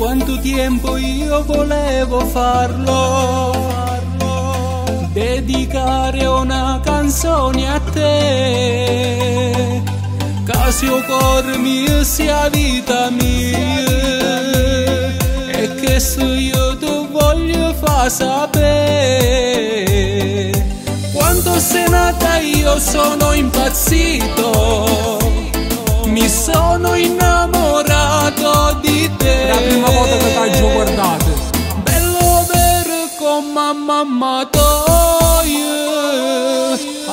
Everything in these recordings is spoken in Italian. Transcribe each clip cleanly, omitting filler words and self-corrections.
quanto tempo io volevo farlo, dedicare una canzone a te, che sia cuore mio sia vita mia, e che se io ti voglio far sapere quando sei nata io sono impazzito, mi sono innamorato di te. La prima volta che t'ho guardato, bello vero come mamma tua,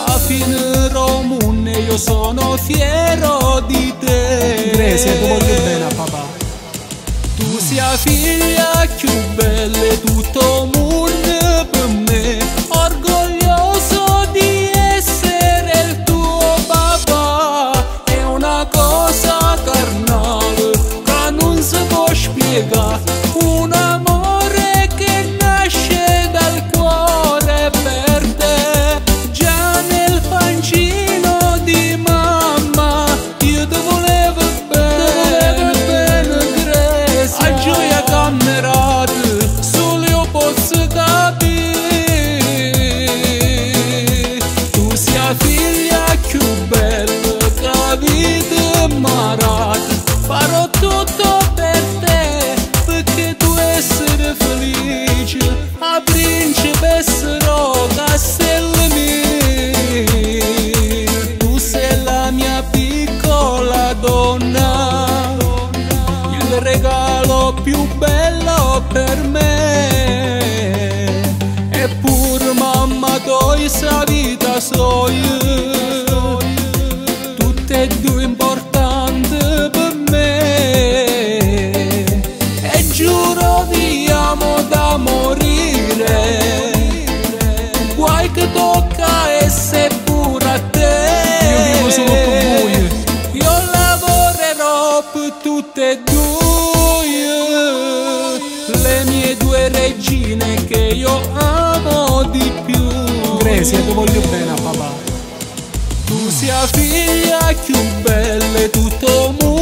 a fine romune io sono fiero di te. Grecia, ti voglio bene a papà. Tu sia figlia più bella e tutto mondo per me, orgoglioso di essere il tuo papà. È una cosa carnale che non si può spiegare, un amore che nasce dal cuore per te. Già nel pancino di mamma io ti volevo bene, Grecia. A gioia cammerate solo io posso capire, tu sia figlia più bella che vita marata. Farò tutto per te perché tu essere felice, a principessa castello mio. Tu sei la mia piccola donna, il regalo più bello per me, eppure mamma tu sa vita soia, tutte e due importanti per me, e giuro vi amo da morire, guai che tocca essere pure a te. Io vivo solo per voi. Io lavorerò per tutte e due, le mie due regine che io amo di più. Grecia, ti voglio bene a papà. Tu sia figlia più bella e tutto mondo